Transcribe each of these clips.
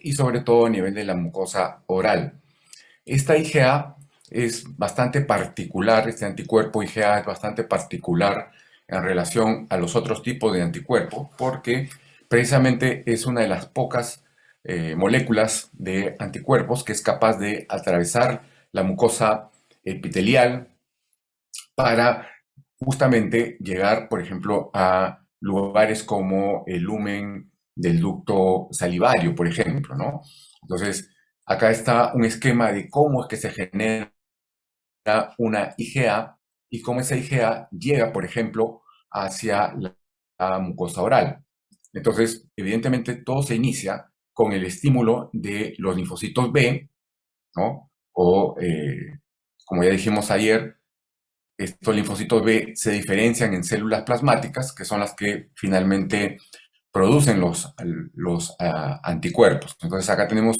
y sobre todo a nivel de la mucosa oral. Esta IgA es bastante particular, este anticuerpo IgA es bastante particular en relación a los otros tipos de anticuerpos porque precisamente es una de las pocas moléculas de anticuerpos que es capaz de atravesar la mucosa epitelial para justamente llegar, por ejemplo, a lugares como el lumen del ducto salivario, por ejemplo, ¿no? Entonces, acá está un esquema de cómo es que se genera una IgA y cómo esa IgA llega, por ejemplo, hacia la mucosa oral. Entonces, evidentemente, todo se inicia con el estímulo de los linfocitos B, ¿no? O, como ya dijimos ayer, estos linfocitos B se diferencian en células plasmáticas, que son las que finalmente producen los anticuerpos. Entonces acá tenemos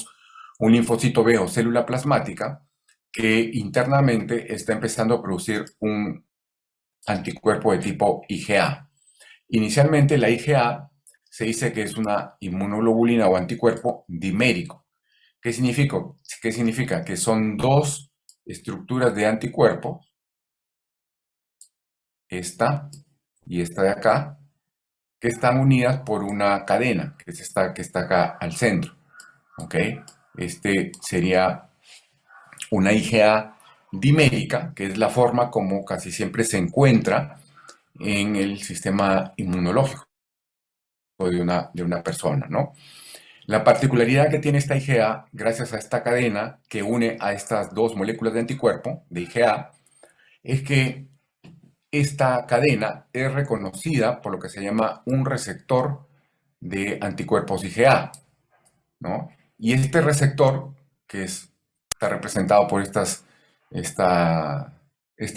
un linfocito B o célula plasmática que internamente está empezando a producir un anticuerpo de tipo IgA. Inicialmente la IgA se dice que es una inmunoglobulina o anticuerpo dimérico. ¿Qué significa? ¿Qué significa? Que son dos estructuras de anticuerpos, esta y esta de acá, que están unidas por una cadena, que es esta que está acá al centro. ¿Ok? Este sería una IgA dimérica, que es la forma como casi siempre se encuentra en el sistema inmunológico de una persona, ¿no? La particularidad que tiene esta IgA, gracias a esta cadena que une a estas dos moléculas de anticuerpo, de IgA, es que esta cadena es reconocida por lo que se llama un receptor de anticuerpos IgA, ¿no? Y este receptor, que está representado por esta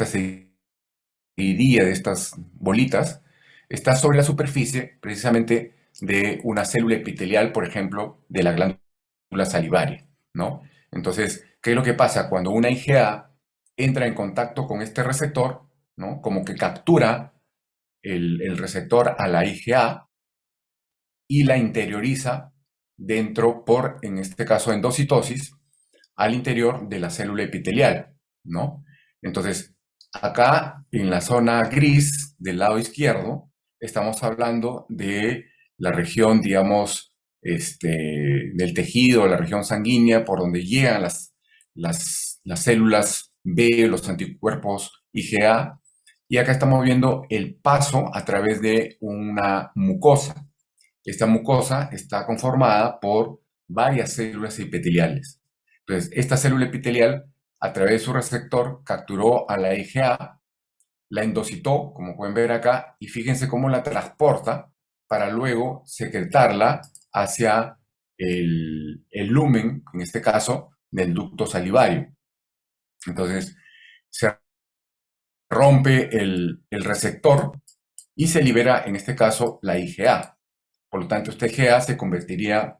seguidilla de estas bolitas, está sobre la superficie precisamente de una célula epitelial, por ejemplo, de la glándula salivaria, ¿no? Entonces, ¿qué es lo que pasa? Cuando una IgA entra en contacto con este receptor, ¿no? Como que captura el receptor a la IgA y la interioriza dentro por, en este caso, endocitosis, al interior de la célula epitelial, ¿no? Entonces, acá en la zona gris del lado izquierdo, estamos hablando de la región, digamos, del tejido, la región sanguínea, por donde llegan las células B, los anticuerpos IgA, y acá estamos viendo el paso a través de una mucosa. Esta mucosa está conformada por varias células epiteliales. Entonces, esta célula epitelial, a través de su receptor, capturó a la IgA, la endocitó, como pueden ver acá, y fíjense cómo la transporta para luego secretarla hacia el lumen, en este caso, del ducto salivario. Entonces, se rompe el receptor y se libera, en este caso, la IgA. Por lo tanto, esta IgA se convertiría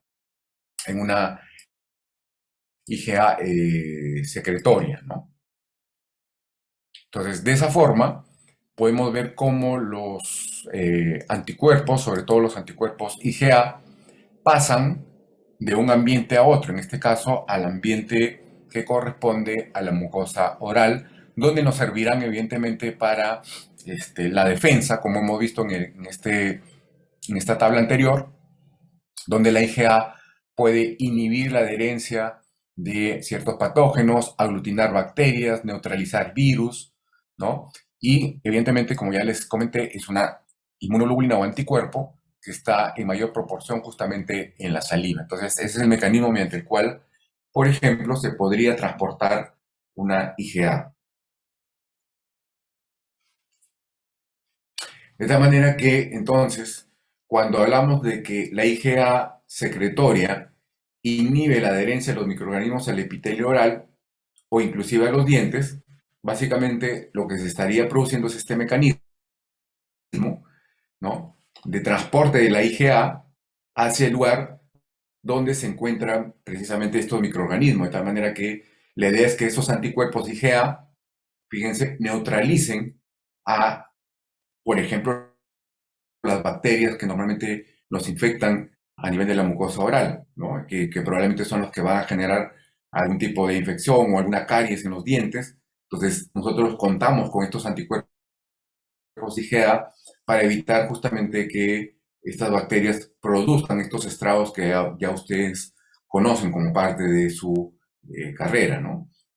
en una IgA secretoria, ¿no? Entonces, de esa forma, podemos ver cómo los anticuerpos, sobre todo los anticuerpos IgA, pasan de un ambiente a otro, en este caso al ambiente que corresponde a la mucosa oral, donde nos servirán evidentemente para la defensa, como hemos visto en esta tabla anterior, donde la IgA puede inhibir la adherencia de ciertos patógenos, aglutinar bacterias, neutralizar virus, ¿no? Y evidentemente, como ya les comenté, es una inmunoglobulina o anticuerpo que está en mayor proporción justamente en la saliva. Entonces, ese es el mecanismo mediante el cual, por ejemplo, se podría transportar una IgA. De tal manera que, entonces, cuando hablamos de que la IgA secretoria inhibe la adherencia de los microorganismos al epitelio oral o inclusive a los dientes, básicamente lo que se estaría produciendo es este mecanismo, ¿no? De transporte de la IgA hacia el lugar donde se encuentran precisamente estos microorganismos, de tal manera que la idea es que esos anticuerpos IgA, fíjense, neutralicen a, por ejemplo, las bacterias que normalmente nos infectan a nivel de la mucosa oral, ¿no? Que probablemente son los que van a generar algún tipo de infección o alguna caries en los dientes. Entonces, nosotros contamos con estos anticuerpos IgA para evitar justamente que estas bacterias produzcan estos estragos que ya ustedes conocen como parte de su carrera, ¿no?